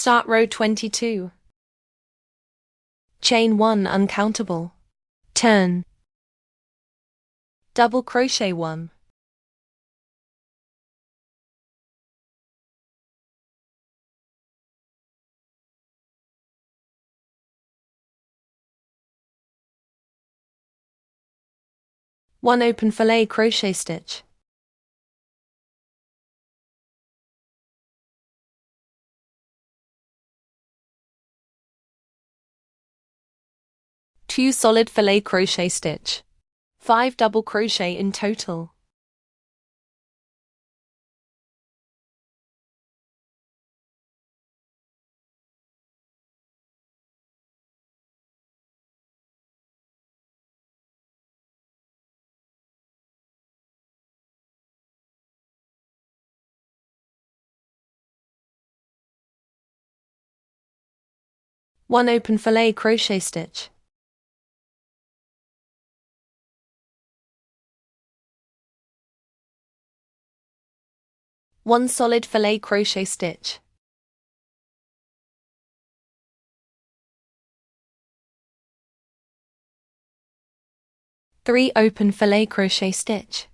Start row 22. Chain 1 uncountable. Turn. Double crochet 1. One open fillet crochet stitch. Two solid fillet crochet stitch. 5 double crochet in total. One open fillet crochet stitch. One solid fillet crochet stitch. Three open fillet crochet stitch.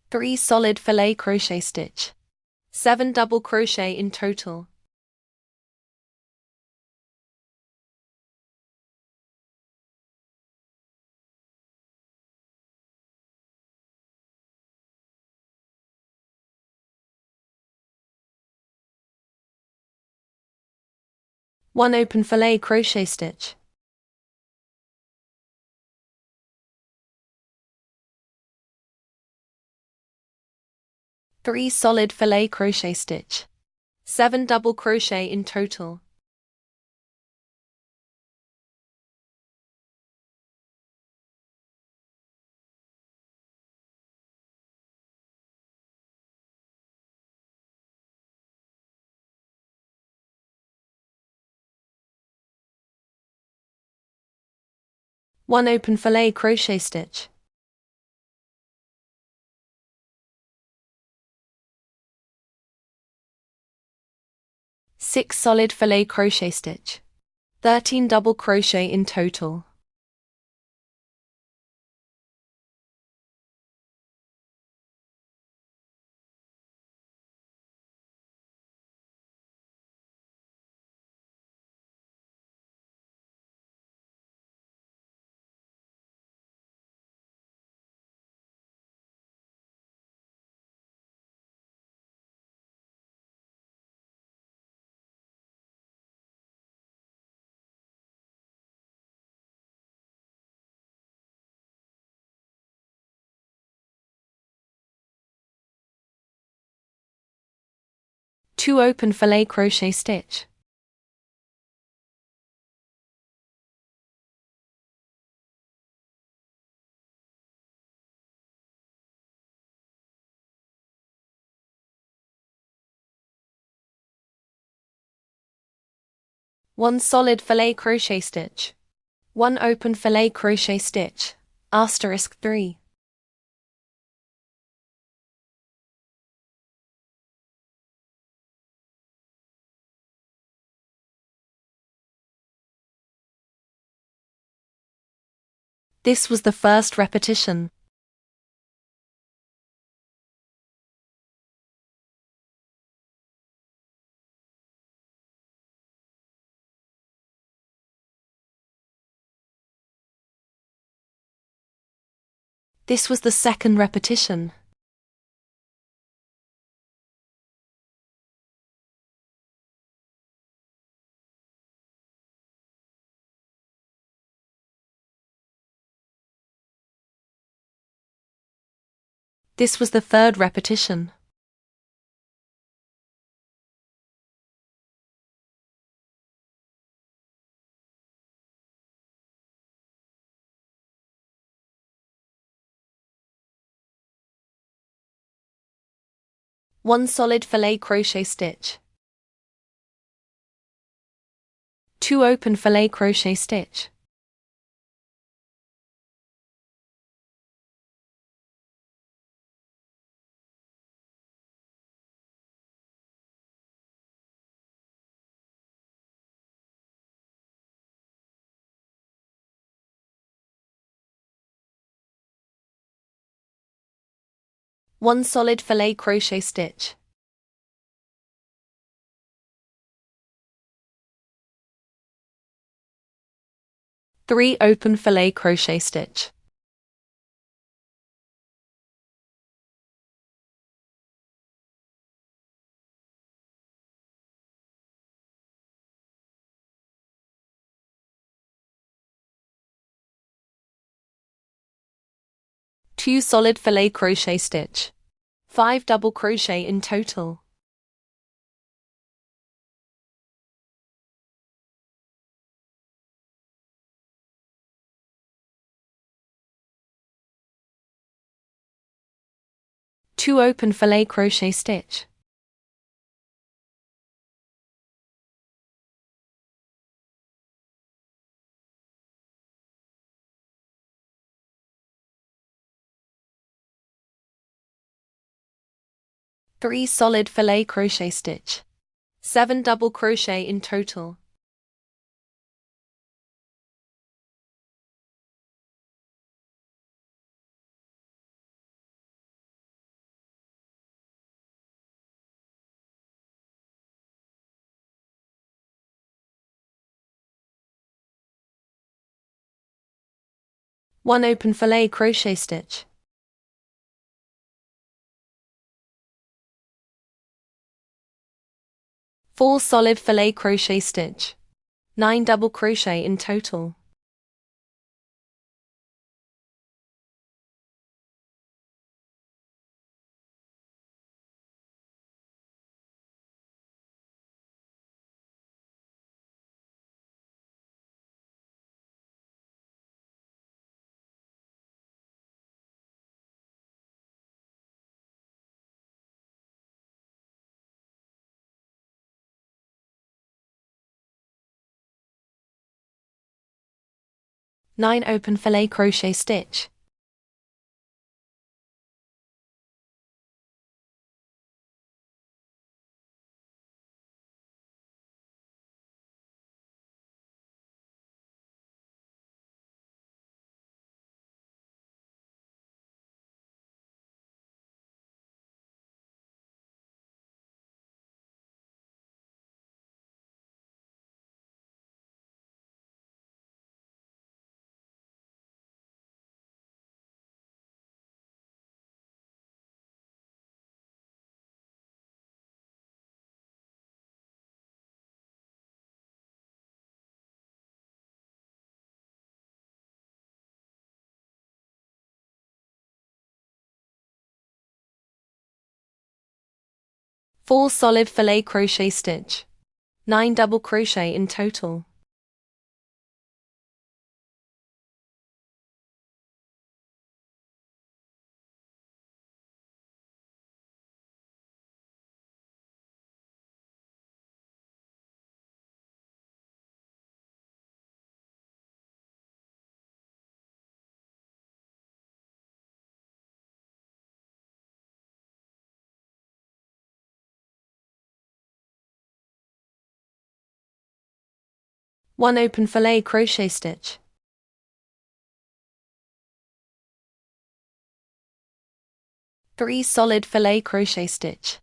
Three solid fillet crochet stitch. 7 double crochet in total. One open fillet crochet stitch. Three solid fillet crochet stitch. 7 double crochet in total. One open fillet crochet stitch. Six solid fillet crochet stitch. 13 double crochet in total. Two open fillet crochet stitch. One solid fillet crochet stitch. One open fillet crochet stitch. Asterisk 3. This was the first repetition. This was the second repetition. This was the third repetition. One solid fillet crochet stitch. 2 open filet crochet stitch. One solid filet crochet stitch. Three open filet crochet stitch. Two solid filet crochet stitch. 5 double crochet in total. Two open filet crochet stitch. Three solid filet crochet stitch. 7 double crochet in total. One open filet crochet stitch. Four solid filet crochet stitch. 9 double crochet in total. Nine open filet crochet stitch. Four solid filet crochet stitch. 9 double crochet in total. One open filet crochet stitch. Three solid filet crochet stitch.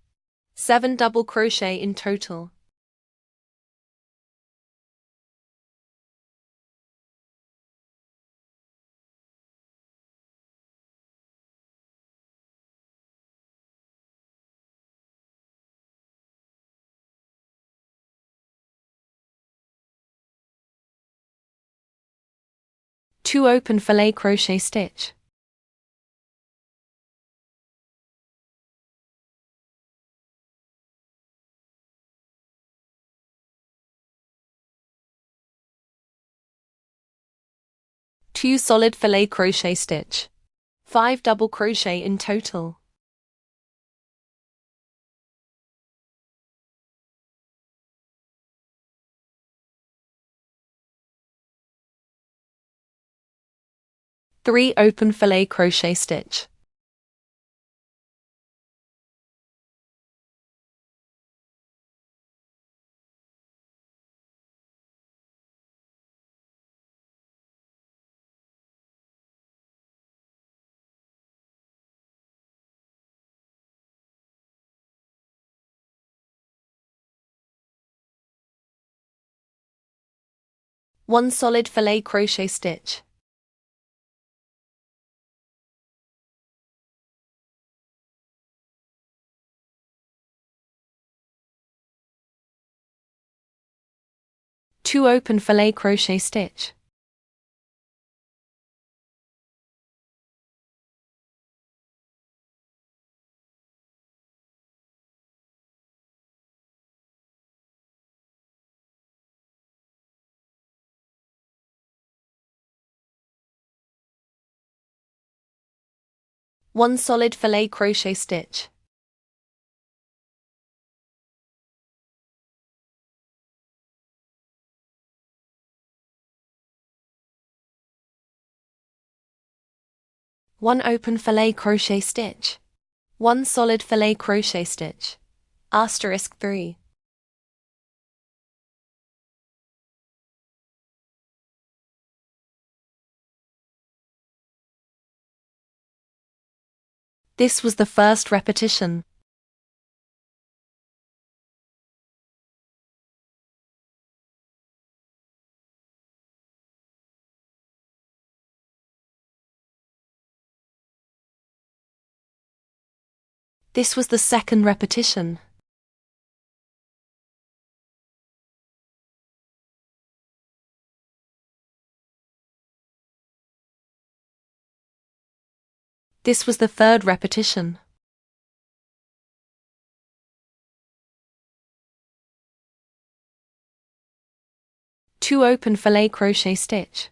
7 double crochet in total. Two open filet crochet stitch. Two solid filet crochet stitch. 5 double crochet in total. 3 open filet crochet stitch. One solid filet crochet stitch. Two open filet crochet stitch. One solid filet crochet stitch. One open filet crochet stitch. One solid filet crochet stitch. Asterisk 3. This was the first repetition. This was the second repetition. This was the third repetition. Two open filet crochet stitch.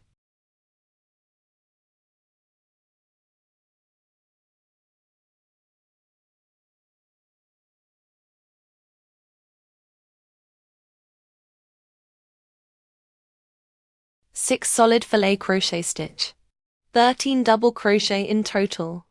Six solid filet crochet stitch. 13 double crochet in total.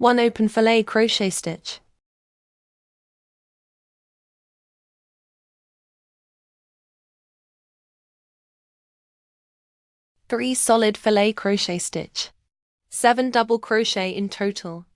One open filet crochet stitch. Three solid filet crochet stitch. 7 double crochet in total.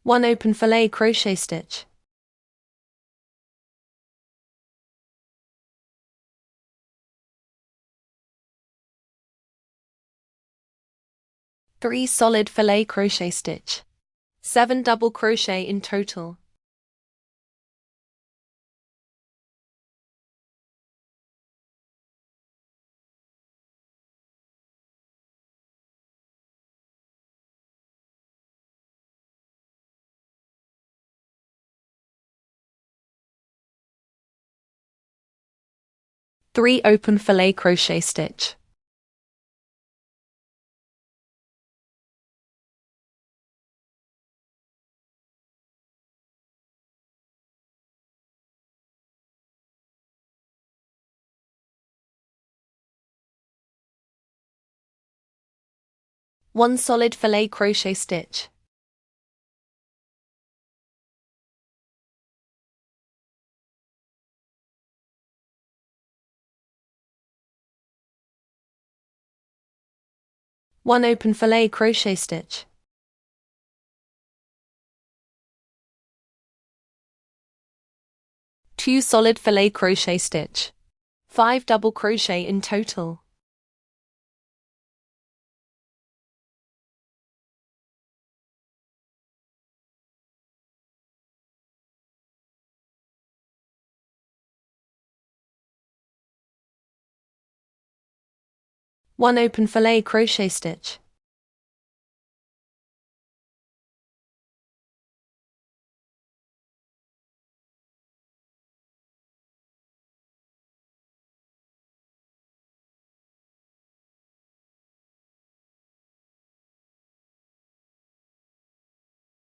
One open filet crochet stitch. Three solid filet crochet stitch. 7 double crochet in total. Three open filet crochet stitch. One solid filet crochet stitch. 1 open filet crochet stitch. 2 solid filet crochet stitch. 5 double crochet in total. One open filet crochet stitch.